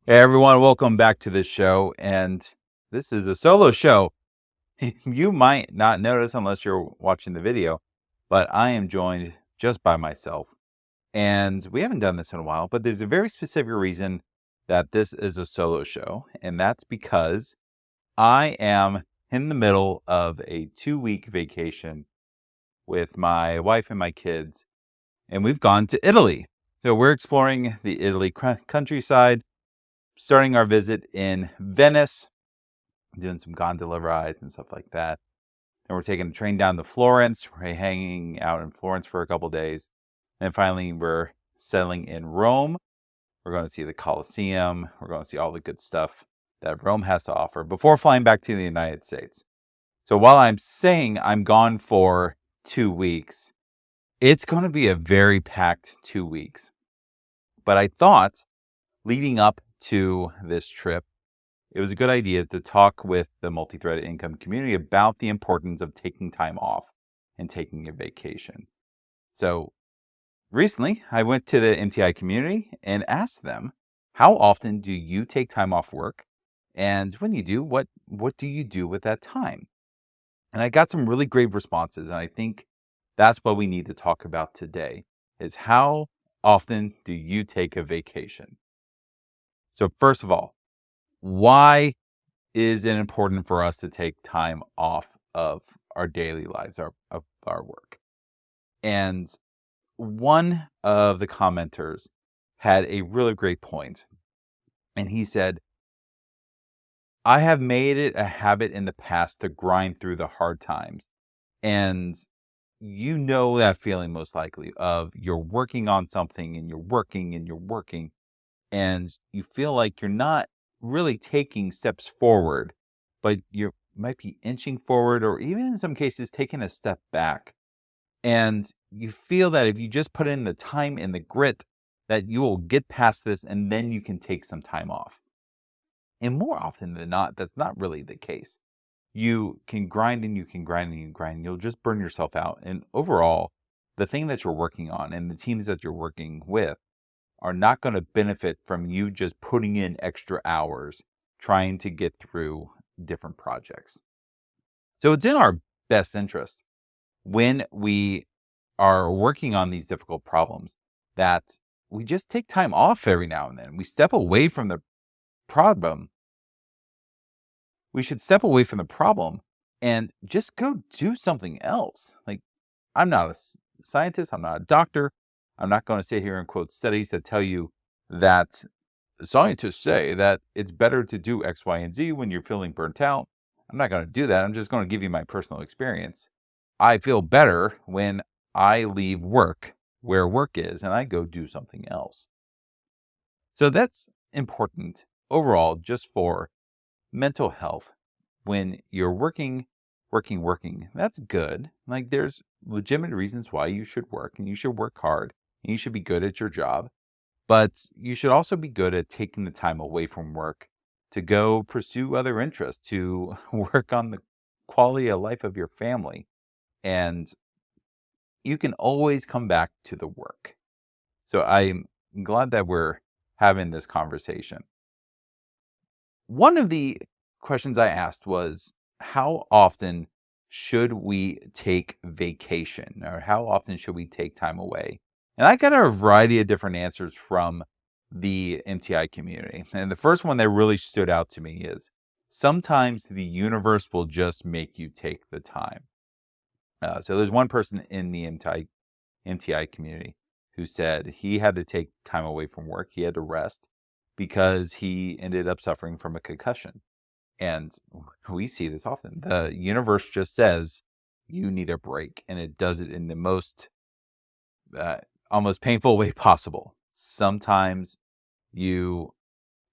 Hey everyone, welcome back to this show. And this is a solo show. You might not notice unless you're watching the video, but I am joined just by myself. And we haven't done this in a while, but there's a very specific reason that this is a solo show. And that's because I am in the middle of a 2 week vacation with my wife and my kids, and we've gone to Italy. So we're exploring the Italy countryside, starting our visit in Venice, doing some gondola rides and stuff like that. And we're taking a train down to Florence. We're hanging out in Florence for a couple days. And finally, we're settling in Rome. We're going to see the Colosseum. We're going to see all the good stuff that Rome has to offer before flying back to the United States. So while I'm saying I'm gone for 2 weeks, it's going to be a very packed 2 weeks. But I thought leading up to this trip, it was a good idea to talk with the multi-threaded income community about the importance of taking time off and taking a vacation. So recently, I went to the MTI community and asked them, how often do you take time off work? And when you do, what do you do with that time? And I got some really great responses. And I think that's what we need to talk about today is how often do you take a vacation? So first of all, why is it important for us to take time off of our daily lives, of our work? And one of the commenters had a really great point, and he said, I have made it a habit in the past to grind through the hard times. And you know that feeling most likely of you're working on something and you're working and you're working, and you feel like you're not really taking steps forward, but you might be inching forward or even in some cases taking a step back. And you feel that if you just put in the time and the grit, that you will get past this and then you can take some time off. And more often than not, that's not really the case. You can grind and you can grind and you can grind, and you'll just burn yourself out. And overall, the thing that you're working on and the teams that you're working with are not going to benefit from you just putting in extra hours trying to get through different projects. So it's in our best interest when we are working on these difficult problems that we just take time off every now and then. We step away from the problem. We should step away from the problem and just go do something else. Like, I'm not a scientist, I'm not a doctor. I'm not going to sit here and quote studies that tell you that scientists say that it's better to do X, Y, and Z when you're feeling burnt out. I'm not going to do that. I'm just going to give you my personal experience. I feel better when I leave work where work is and I go do something else. So that's important overall just for mental health. When you're working, that's good. Like, there's legitimate reasons why you should work and you should work hard and you should be good at your job. But you should also be good at taking the time away from work to go pursue other interests, to work on the quality of life of your family. And you can always come back to the work. So I'm glad that we're having this conversation. One of the questions I asked was, how often should we take vacation, or how often should we take time away? And I got a variety of different answers from the MTI community. And the first one that really stood out to me is, sometimes the universe will just make you take the time. So there's one person in the MTI community who said he had to take time away from work. He had to rest because he ended up suffering from a concussion. And we see this often. The universe just says you need a break, and it does it in the most almost painful way possible. Sometimes you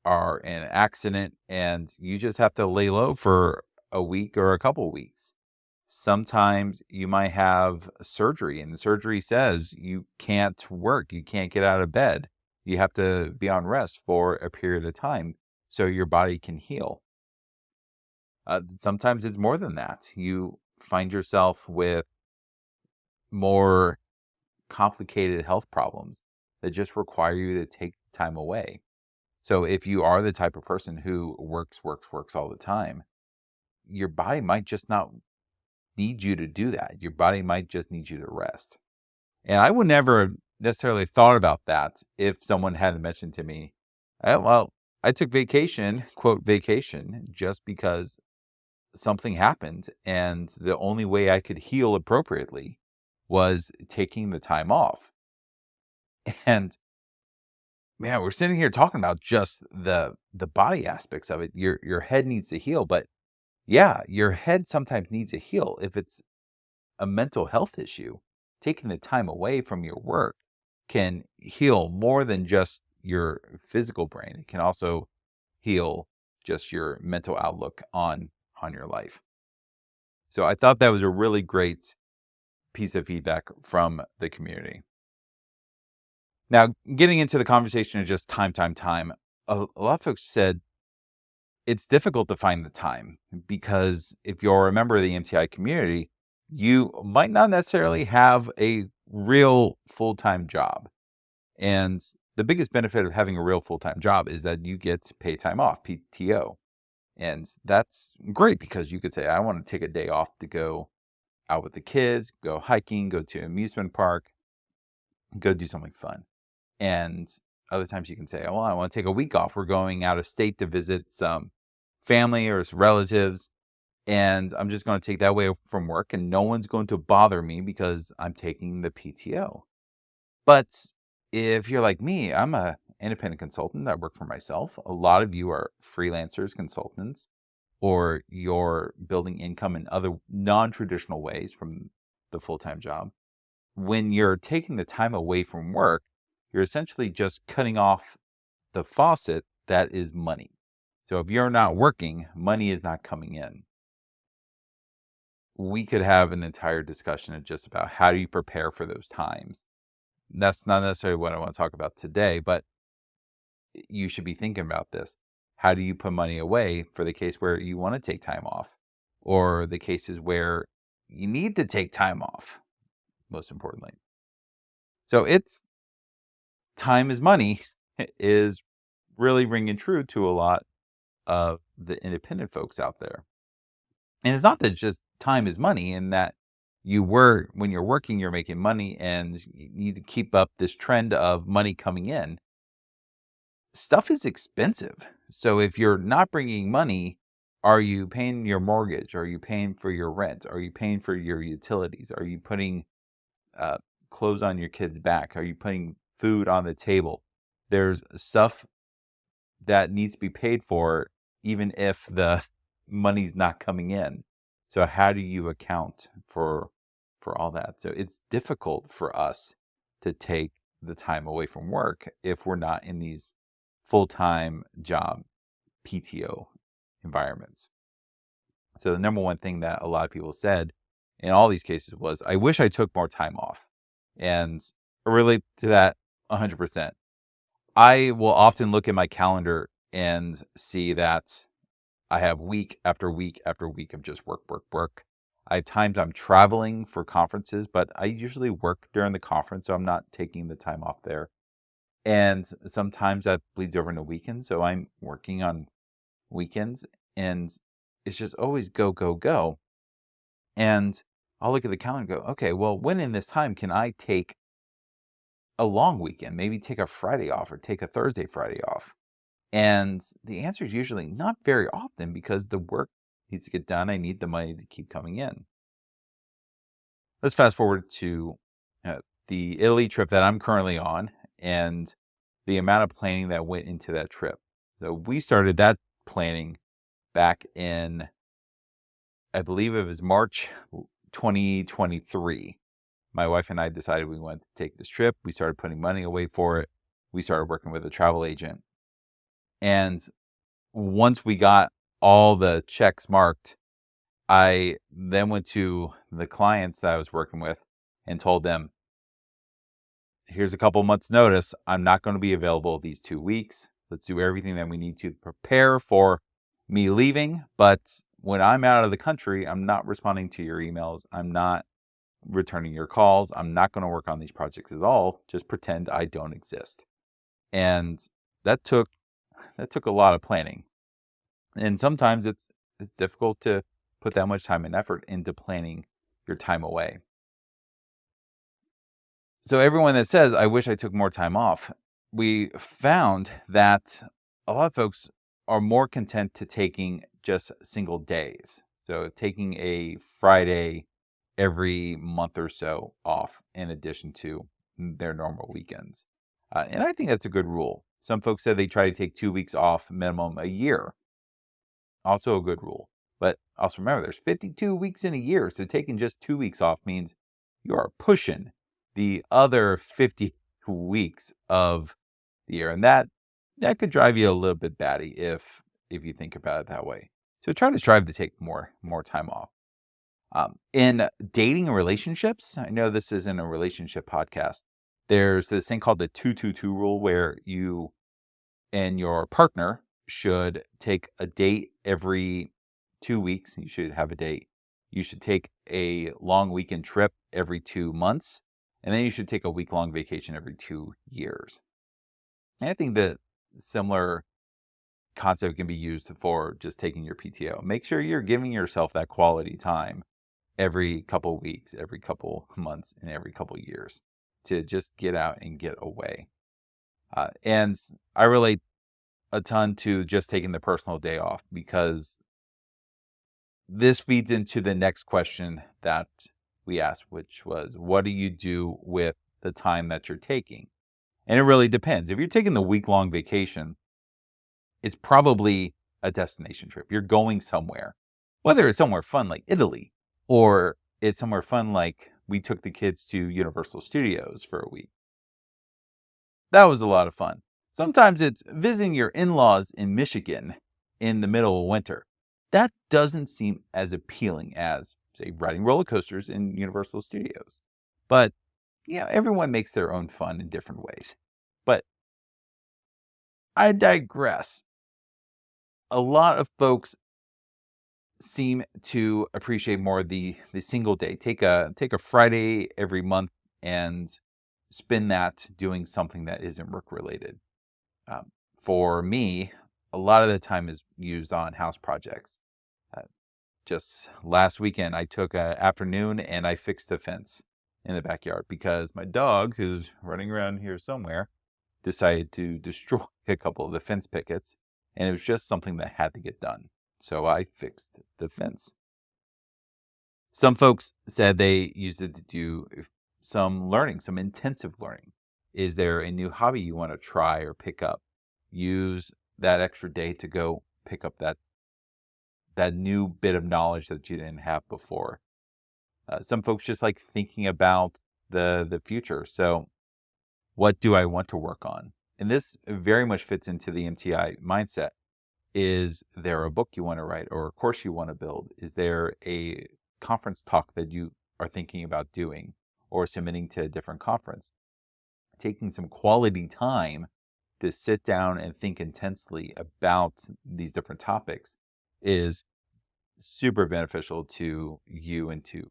are in an accident and you just have to lay low for a week or a couple weeks. Sometimes you might have surgery, and the surgery says you can't work, you can't get out of bed. You have to be on rest for a period of time so your body can heal. Sometimes it's more than that. You find yourself with more complicated health problems that just require you to take time away. So if you are the type of person who works all the time, your body might just not need you to do that. Your body might just need you to rest. And I would never have necessarily thought about that if someone hadn't mentioned to me, well, I took vacation, quote, vacation, just because something happened. And the only way I could heal appropriately was taking the time off. And man, we're sitting here talking about just the body aspects of it. Your head needs to heal, but yeah, your head sometimes needs to heal if it's a mental health issue. Taking the time away from your work can heal more than just your physical brain. It can also heal just your mental outlook on your life. So I thought that was a really great piece of feedback from the community. Now, getting into the conversation of just time, a lot of folks said it's difficult to find the time because if you're a member of the MTI community, you might not necessarily have a real full-time job. And the biggest benefit of having a real full-time job is that you get paid time off, PTO. And that's great because you could say, I want to take a day off to go out with the kids, go hiking, go to an amusement park, go do something fun. And other times you can say, well, I want to take a week off. We're going out of state to visit some family or some relatives. And I'm just going to take that way from work and no one's going to bother me because I'm taking the PTO. But if you're like me, I'm a independent consultant. I work for myself. A lot of you are freelancers, consultants, or you're building income in other non-traditional ways from the full-time job. When you're taking the time away from work, you're essentially just cutting off the faucet that is money. So if you're not working, money is not coming in. We could have an entire discussion of just about how do you prepare for those times. That's not necessarily what I want to talk about today, but you should be thinking about this. How do you put money away for the case where you want to take time off or the cases where you need to take time off, most importantly. So it's time is money is really ringing true to a lot of the independent folks out there. And it's not that just time is money and that when you're working, you're making money and you need to keep up this trend of money coming in. Stuff is expensive. So if you're not bringing money, are you paying your mortgage? Are you paying for your rent? Are you paying for your utilities? Are you putting uh, clothes on your kids' back? Are you putting food on the table? There's stuff that needs to be paid for, even if the money's not coming in. So how do you account for all that? So it's difficult for us to take the time away from work if we're not in these full-time job PTO environments. So the number one thing that a lot of people said in all these cases was, I wish I took more time off. And I relate to that 100%. I will often look at my calendar and see that I have week after week after week of just work. I have times I'm traveling for conferences, but I usually work during the conference, so I'm not taking the time off there. And sometimes that bleeds over into weekends, so I'm working on weekends, and it's just always go, go, go. And I'll look at the calendar and go, okay, well, when in this time can I take a long weekend? Maybe take a Friday off or take a Thursday, Friday off. And the answer is usually not very often because the work needs to get done. I need the money to keep coming in. Let's fast forward to the Italy trip that I'm currently on and the amount of planning that went into that trip. So we started that planning back in, I believe it was March 2023. My wife and I decided we wanted to take this trip. We started putting money away for it. We started working with a travel agent. And once we got all the checks marked, I then went to the clients that I was working with and told them, here's a couple months notice. I'm not going to be available these 2 weeks. Let's do everything that we need to prepare for me leaving. But when I'm out of the country, I'm not responding to your emails. I'm not returning your calls. I'm not going to work on these projects at all. Just pretend I don't exist. And that took that took a lot of planning. And sometimes it's difficult to put that much time and effort into planning your time away. So everyone that says, I wish I took more time off, we found that a lot of folks are more content to taking just single days. So taking a Friday every month or so off in addition to their normal weekends. And I think that's a good rule. Some folks said they try to take 2 weeks off minimum a year. Also a good rule. But also remember, there's 52 weeks in a year. So taking just 2 weeks off means you are pushing the other 50 weeks of the year. And that could drive you a little bit batty if you think about it that way. So try to strive to take more time off. In dating and relationships, I know this isn't a relationship podcast. There's this thing called the 2-2-2 rule where you and your partner should take a date every 2 weeks. You should have a date. You should take a long weekend trip every 2 months. And then you should take a week-long vacation every 2 years. And I think that similar concept can be used for just taking your PTO. Make sure you're giving yourself that quality time every couple weeks, every couple months, and every couple years to just get out and get away. And I relate a ton to just taking the personal day off because this feeds into the next question that we asked, which was, what do you do with the time that you're taking? And it really depends. If you're taking the week-long vacation, it's probably a destination trip. You're going somewhere, whether it's somewhere fun like Italy or it's somewhere fun like we took the kids to Universal Studios for a week. That was a lot of fun. Sometimes it's visiting your in-laws in Michigan in the middle of winter. That doesn't seem as appealing as, say, riding roller coasters in Universal Studios. But, everyone makes their own fun in different ways. But I digress. A lot of folks seem to appreciate more the single day. Take a Friday every month and spend that doing something that isn't work related. For me, a lot of the time is used on house projects. Just last weekend, I took an afternoon and I fixed the fence in the backyard because my dog, who's running around here somewhere, decided to destroy a couple of the fence pickets, and it was just something that had to get done. So I fixed the fence. Some folks said they used it to do some learning, some intensive learning. Is there a new hobby you want to try or pick up? Use that extra day to go pick up that new bit of knowledge that you didn't have before. Some folks just like thinking about the future. So what do I want to work on? And this very much fits into the MTI mindset. Is there a book you want to write or a course you want to build? Is there a conference talk that you are thinking about doing or submitting to a different conference? Taking some quality time to sit down and think intensely about these different topics is super beneficial to you and to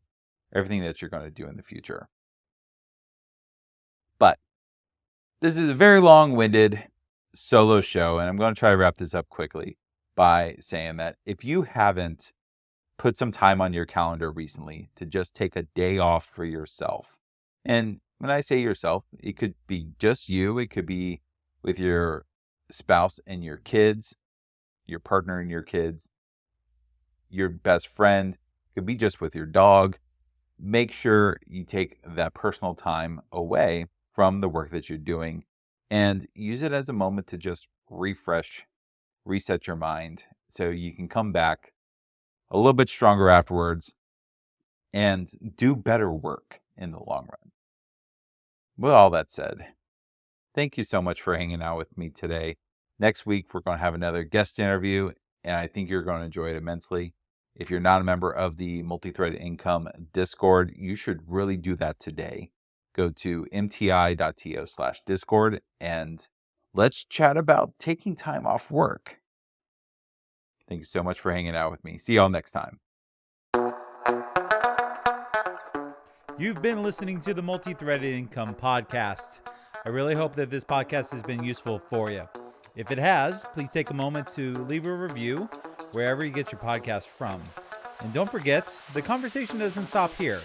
everything that you're going to do in the future. But this is a very long-winded solo show, and I'm going to try to wrap this up quickly by saying that if you haven't put some time on your calendar recently to just take a day off for yourself, and when I say yourself, it could be just you, it could be with your spouse and your kids, your partner and your kids, your best friend, it could be just with your dog. Make sure you take that personal time away from the work that you're doing and use it as a moment to just refresh, reset your mind so you can come back a little bit stronger afterwards and do better work in the long run. With all that said, thank you so much for hanging out with me today. Next week, we're going to have another guest interview, and I think you're going to enjoy it immensely. If you're not a member of the Multithreaded Income Discord, you should really do that today. Go to mti.to/discord and let's chat about taking time off work. Thank you so much for hanging out with me. See y'all next time. You've been listening to the Multithreaded Income podcast. I really hope that this podcast has been useful for you. If it has, please take a moment to leave a review wherever you get your podcast from. And don't forget, the conversation doesn't stop here.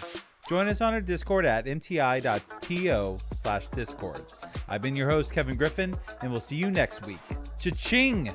Join us on our Discord at mti.to/discord. I've been your host, Kevin Griffin, and we'll see you next week. Cha-ching!